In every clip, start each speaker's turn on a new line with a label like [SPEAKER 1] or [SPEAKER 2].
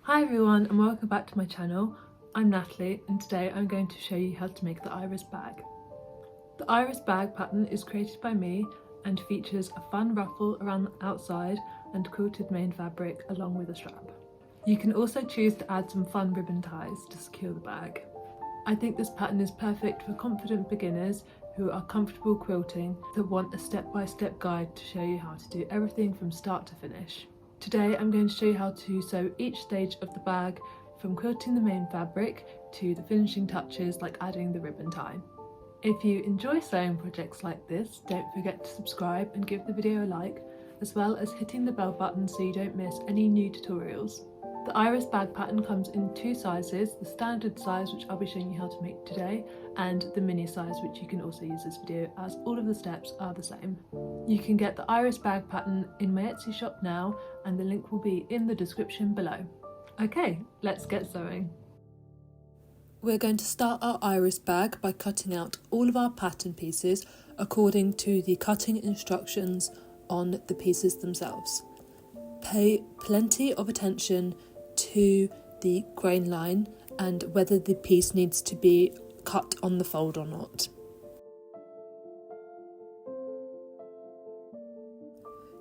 [SPEAKER 1] Hi everyone and welcome back to my channel. I'm Natalie and today I'm going to show you how to make the iris bag. The iris bag pattern is created by me and features a fun ruffle around the outside and quilted main fabric along with a strap. You can also choose to add some fun ribbon ties to secure the bag. I think this pattern is perfect for confident beginners who are comfortable quilting that want a step-by-step guide to show you how to do everything from start to finish. Today I'm going to show you how to sew each stage of the bag, from quilting the main fabric to the finishing touches like adding the ribbon tie. If you enjoy sewing projects like this, don't forget to subscribe and give the video a like, as well as hitting the bell button so you don't miss any new tutorials. The iris bag pattern comes in two sizes, the standard size which I'll be showing you how to make today, and the mini size which you can also use this video as all of the steps are the same. You can get the iris bag pattern in my Etsy shop now and the link will be in the description below. Okay, let's get sewing. We're going to start our iris bag by cutting out all of our pattern pieces according to the cutting instructions on the pieces themselves. Pay plenty of attention to the grain line and whether the piece needs to be cut on the fold or not.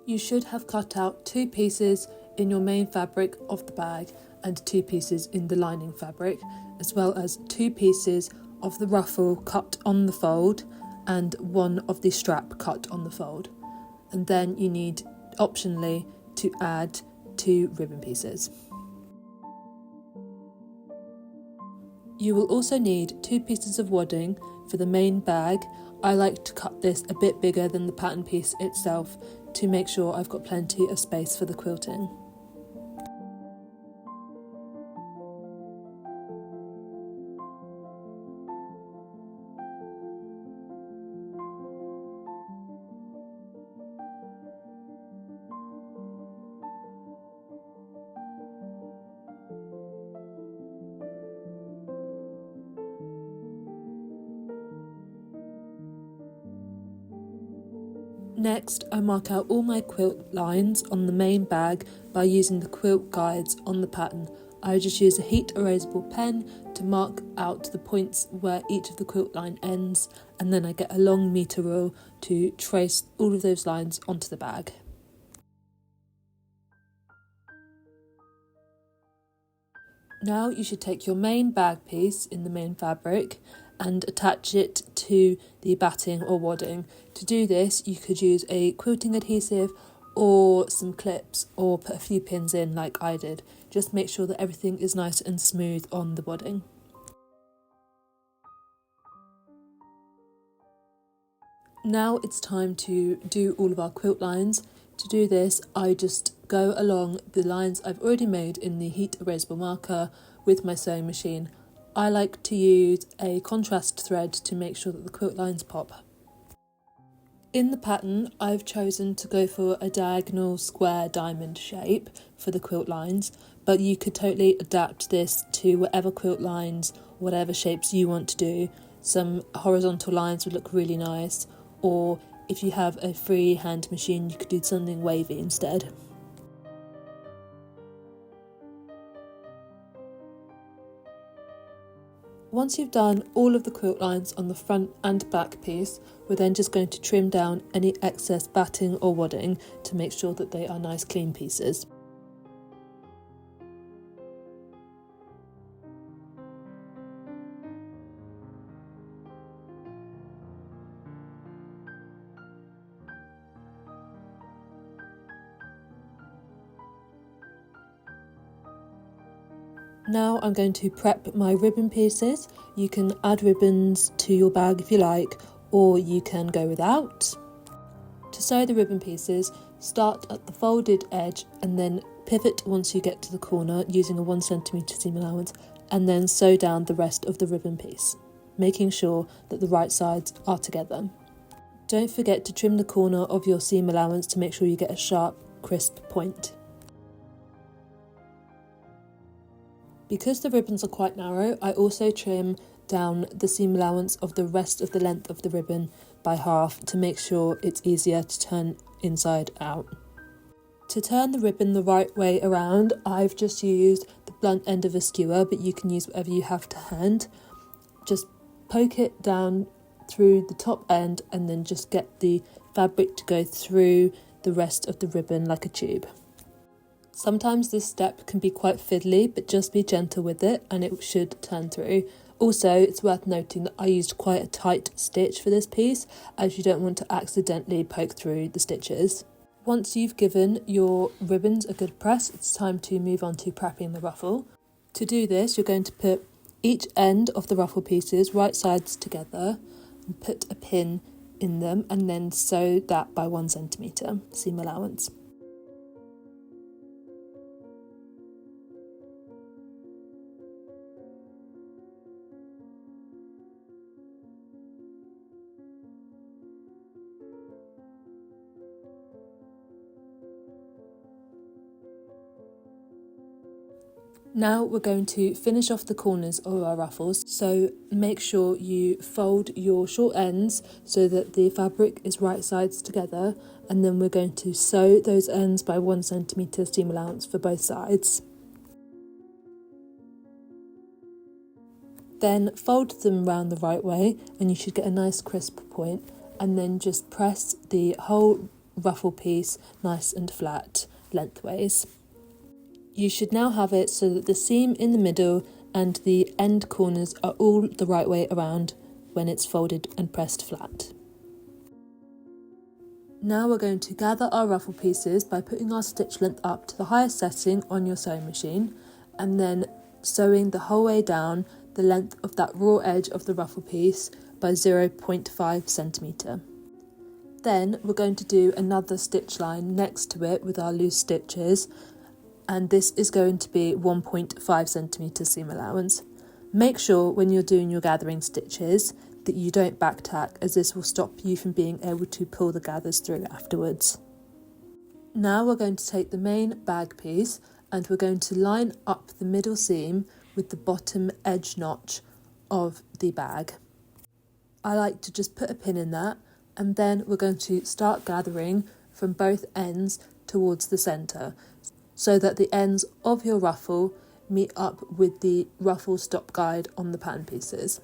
[SPEAKER 1] You should have cut out 2 pieces in your main fabric of the bag and 2 pieces in the lining fabric, as well as 2 pieces of the ruffle cut on the fold and 1 of the strap cut on the fold. And then you need, optionally, to add 2 ribbon pieces. You will also need 2 pieces of wadding for the main bag. I like to cut this a bit bigger than the pattern piece itself to make sure I've got plenty of space for the quilting. Next, I mark out all my quilt lines on the main bag by using the quilt guides on the pattern. I just use a heat erasable pen to mark out the points where each of the quilt line ends, and then I get a long metre rule to trace all of those lines onto the bag. Now you should take your main bag piece in the main fabric and attach it to the batting or wadding. To do this, you could use a quilting adhesive or some clips or put a few pins in like I did. Just make sure that everything is nice and smooth on the wadding. Now it's time to do all of our quilt lines. To do this, I just go along the lines I've already made in the heat erasable marker with my sewing machine. I like to use a contrast thread to make sure that the quilt lines pop. In the pattern, I've chosen to go for a diagonal square diamond shape for the quilt lines, but you could totally adapt this to whatever quilt lines, whatever shapes you want to do. Some horizontal lines would look really nice, or if you have a freehand machine, you could do something wavy instead. Once you've done all of the quilt lines on the front and back piece, we're then just going to trim down any excess batting or wadding to make sure that they are nice clean pieces. Now I'm going to prep my ribbon pieces. You can add ribbons to your bag if you like, or you can go without. To sew the ribbon pieces, start at the folded edge and then pivot once you get to the corner using a 1 cm seam allowance, and then sew down the rest of the ribbon piece, making sure that the right sides are together. Don't forget to trim the corner of your seam allowance to make sure you get a sharp, crisp point. Because the ribbons are quite narrow, I also trim down the seam allowance of the rest of the length of the ribbon by half to make sure it's easier to turn inside out. To turn the ribbon the right way around, I've just used the blunt end of a skewer, but you can use whatever you have to hand. Just poke it down through the top end and then just get the fabric to go through the rest of the ribbon like a tube. Sometimes this step can be quite fiddly, but just be gentle with it and it should turn through. Also, it's worth noting that I used quite a tight stitch for this piece, as you don't want to accidentally poke through the stitches. Once you've given your ribbons a good press, it's time to move on to prepping the ruffle. To do this, you're going to put each end of the ruffle pieces right sides together and put a pin in them and then sew that by 1 centimetre seam allowance. Now we're going to finish off the corners of our ruffles, so make sure you fold your short ends so that the fabric is right sides together, and then we're going to sew those ends by 1 centimetre seam allowance for both sides. Then fold them round the right way and you should get a nice crisp point, and then just press the whole ruffle piece nice and flat lengthways. You should now have it so that the seam in the middle and the end corners are all the right way around when it's folded and pressed flat. Now we're going to gather our ruffle pieces by putting our stitch length up to the highest setting on your sewing machine and then sewing the whole way down the length of that raw edge of the ruffle piece by 0.5 centimetre. Then we're going to do another stitch line next to it with our loose stitches, and this is going to be 1.5 centimetre seam allowance. Make sure when you're doing your gathering stitches that you don't back tack, as this will stop you from being able to pull the gathers through afterwards. Now we're going to take the main bag piece and we're going to line up the middle seam with the bottom edge notch of the bag. I like to just put a pin in that, and then we're going to start gathering from both ends towards the centre, so that the ends of your ruffle meet up with the ruffle stop guide on the pattern pieces.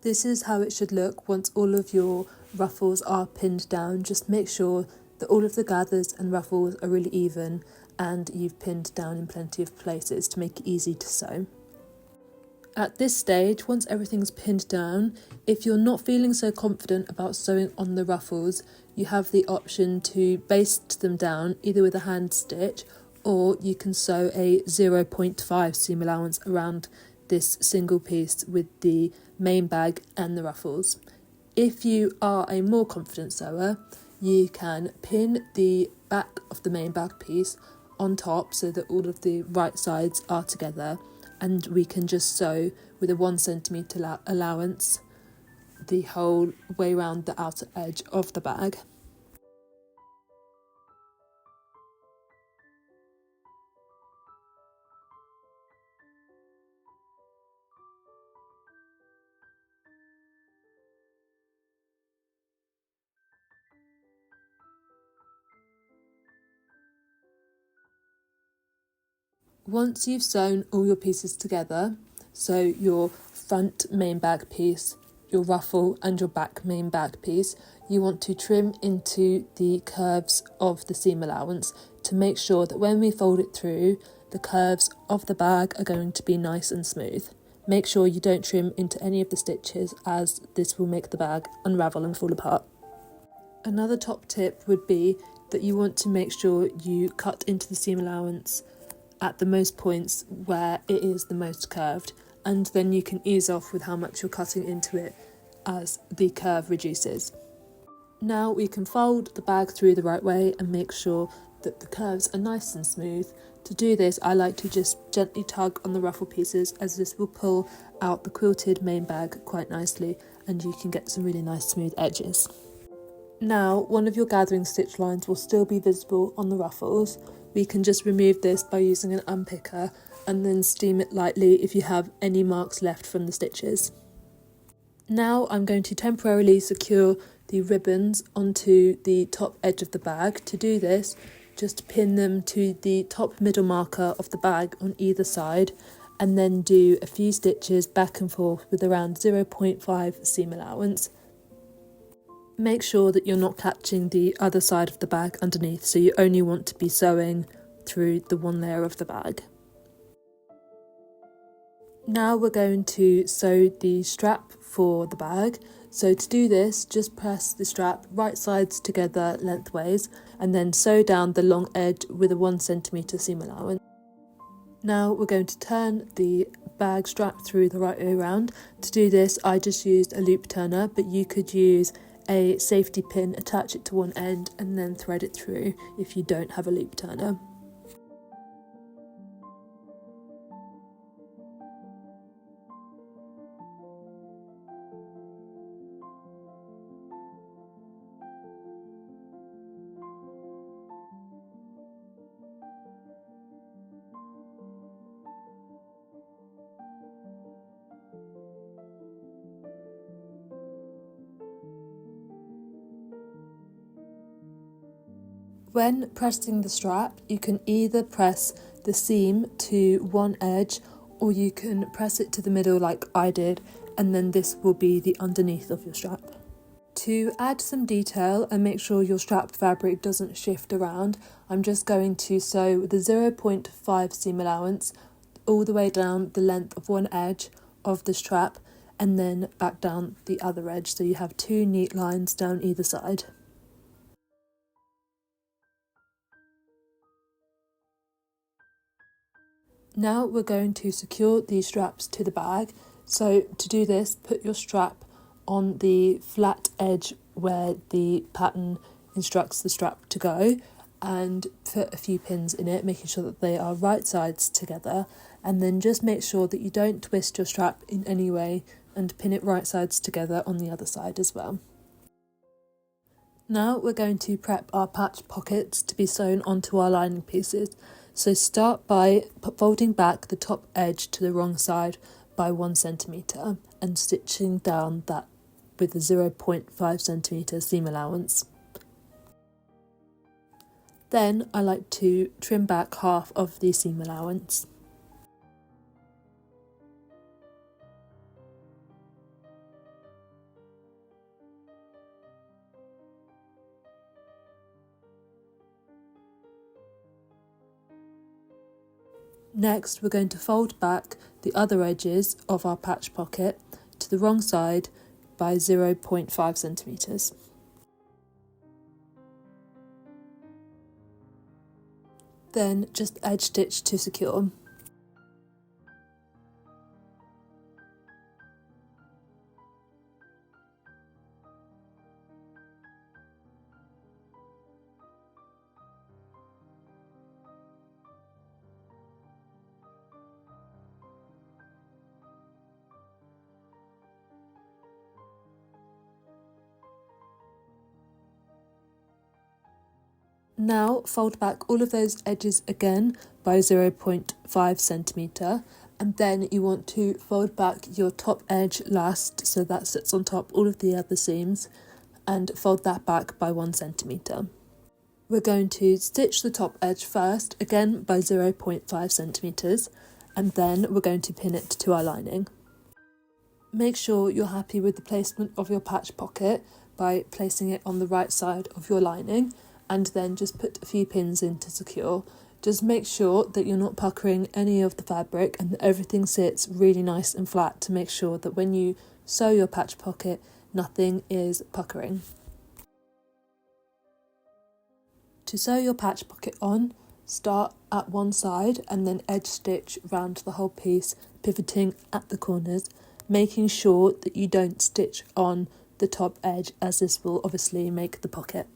[SPEAKER 1] This is how it should look once all of your ruffles are pinned down. Just make sure that all of the gathers and ruffles are really even and you've pinned down in plenty of places to make it easy to sew. At this stage, once everything's pinned down, if you're not feeling so confident about sewing on the ruffles, you have the option to baste them down either with a hand stitch, or you can sew a 0.5 seam allowance around this single piece with the main bag and the ruffles. If you are a more confident sewer, you can pin the back of the main bag piece on top so that all of the right sides are together, and we can just sew with a 1 centimetre allowance the whole way around the outer edge of the bag. Once you've sewn all your pieces together, so your front main bag piece, your ruffle and your back main bag piece, you want to trim into the curves of the seam allowance to make sure that when we fold it through, the curves of the bag are going to be nice and smooth. Make sure you don't trim into any of the stitches, as this will make the bag unravel and fall apart. Another top tip would be that you want to make sure you cut into the seam allowance at the most points where it is the most curved, and then you can ease off with how much you're cutting into it as the curve reduces. Now we can fold the bag through the right way and make sure that the curves are nice and smooth. To do this, I like to just gently tug on the ruffle pieces, as this will pull out the quilted main bag quite nicely and you can get some really nice smooth edges. Now, one of your gathering stitch lines will still be visible on the ruffles. We can just remove this by using an unpicker and then steam it lightly if you have any marks left from the stitches. Now I'm going to temporarily secure the ribbons onto the top edge of the bag. To do this, just pin them to the top middle marker of the bag on either side and then do a few stitches back and forth with around 0.5 seam allowance. Make sure that you're not catching the other side of the bag underneath, so you only want to be sewing through the one layer of the bag. Now we're going to sew the strap for the bag. So to do this, just press the strap right sides together lengthways and then sew down the long edge with a 1 cm seam allowance. Now we're going to turn the bag strap through the right way around. To do this, I just used a loop turner, but you could use a safety pin, attach it to one end and then thread it through if you don't have a loop turner. When pressing the strap, you can either press the seam to one edge or you can press it to the middle like I did, and then this will be the underneath of your strap. To add some detail and make sure your strap fabric doesn't shift around, I'm just going to sew with a 0.5 seam allowance all the way down the length of one edge of the strap and then back down the other edge, so you have 2 neat lines down either side. Now we're going to secure these straps to the bag. So to do this, put your strap on the flat edge where the pattern instructs the strap to go and put a few pins in it, making sure that they are right sides together, and then just make sure that you don't twist your strap in any way and pin it right sides together on the other side as well. Now we're going to prep our patch pockets to be sewn onto our lining pieces. So start by folding back the top edge to the wrong side by 1 cm and stitching down that with a 0.5 cm seam allowance. Then I like to trim back half of the seam allowance. Next, we're going to fold back the other edges of our patch pocket to the wrong side by 0.5 centimetres. Then just edge stitch to secure. Now fold back all of those edges again by 0.5 centimetre, and then you want to fold back your top edge last, so that sits on top all of the other seams, and fold that back by 1 centimetre. We're going to stitch the top edge first, again by 0.5 centimetres, and then we're going to pin it to our lining. Make sure you're happy with the placement of your patch pocket by placing it on the right side of your lining, and then just put a few pins in to secure. Just make sure that you're not puckering any of the fabric and that everything sits really nice and flat to make sure that when you sew your patch pocket, nothing is puckering. To sew your patch pocket on, start at one side and then edge stitch round the whole piece, pivoting at the corners, making sure that you don't stitch on the top edge, as this will obviously make the pocket.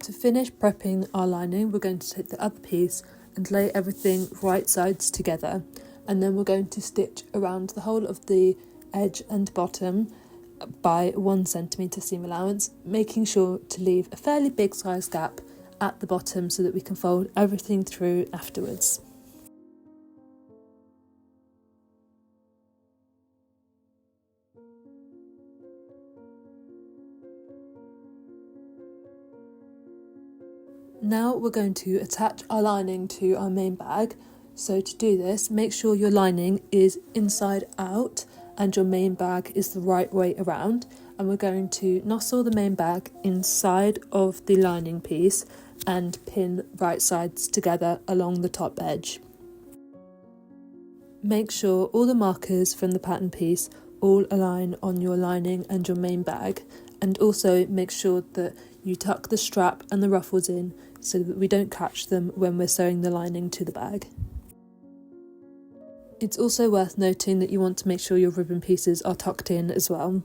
[SPEAKER 1] To finish prepping our lining, we're going to take the other piece and lay everything right sides together, and then we're going to stitch around the whole of the edge and bottom by 1 centimetre seam allowance, making sure to leave a fairly big size gap at the bottom so that we can fold everything through afterwards. Now we're going to attach our lining to our main bag. So to do this, make sure your lining is inside out and your main bag is the right way around, and we're going to nozzle the main bag inside of the lining piece and pin right sides together along the top edge. Make sure all the markers from the pattern piece all align on your lining and your main bag, and also make sure that you tuck the strap and the ruffles in so that we don't catch them when we're sewing the lining to the bag. It's also worth noting that you want to make sure your ribbon pieces are tucked in as well.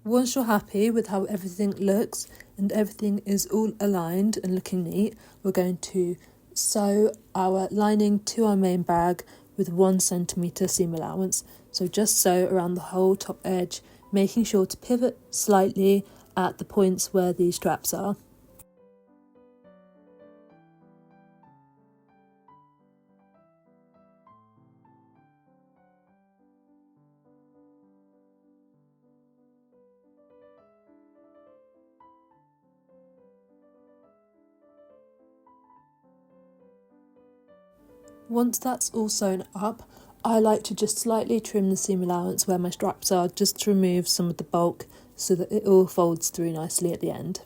[SPEAKER 1] Once you're happy with how everything looks and everything is all aligned and looking neat, we're going to sew our lining to our main bag with 1 centimetre seam allowance. So just sew around the whole top edge, making sure to pivot slightly at the points where the straps are. Once that's all sewn up, I like to just slightly trim the seam allowance where my straps are, just to remove some of the bulk so that it all folds through nicely at the end.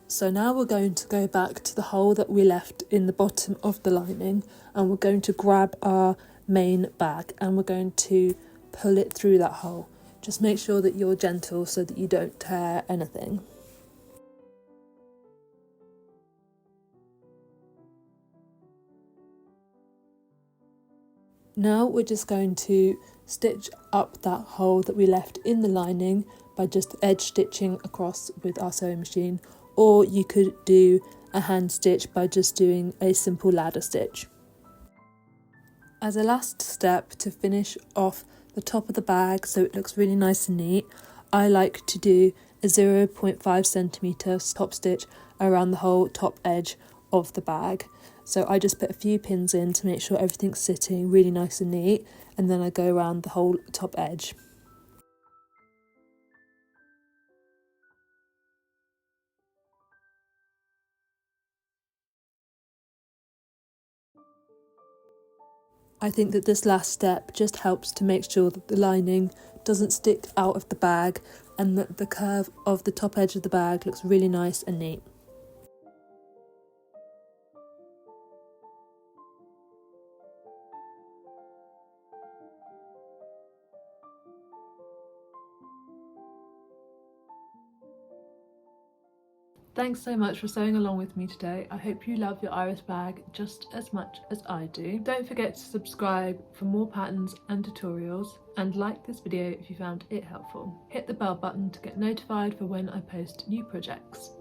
[SPEAKER 1] So now we're going to go back to the hole that we left in the bottom of the lining, and we're going to grab our main bag and we're going to pull it through that hole. Just make sure that you're gentle so that you don't tear anything. Now we're just going to stitch up that hole that we left in the lining by just edge stitching across with our sewing machine, or you could do a hand stitch by just doing a simple ladder stitch. As a last step to finish off the top of the bag so it looks really nice and neat, I like to do a 0.5 centimetre top stitch around the whole top edge of the bag. So I just put a few pins in to make sure everything's sitting really nice and neat, and then I go around the whole top edge. I think that this last step just helps to make sure that the lining doesn't stick out of the bag and that the curve of the top edge of the bag looks really nice and neat. Thanks so much for sewing along with me today. I hope you love your iris bag just as much as I do. Don't forget to subscribe for more patterns and tutorials, and like this video if you found it helpful. Hit the bell button to get notified for when I post new projects.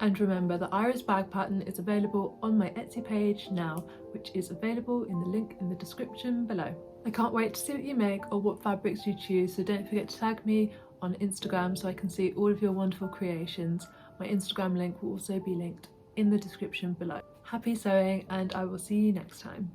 [SPEAKER 1] And remember, the iris bag pattern is available on my Etsy page now, which is available in the link in the description below. I can't wait to see what you make or what fabrics you choose, so don't forget to tag me on Instagram so I can see all of your wonderful creations. My Instagram link will also be linked in the description below. Happy sewing, and I will see you next time.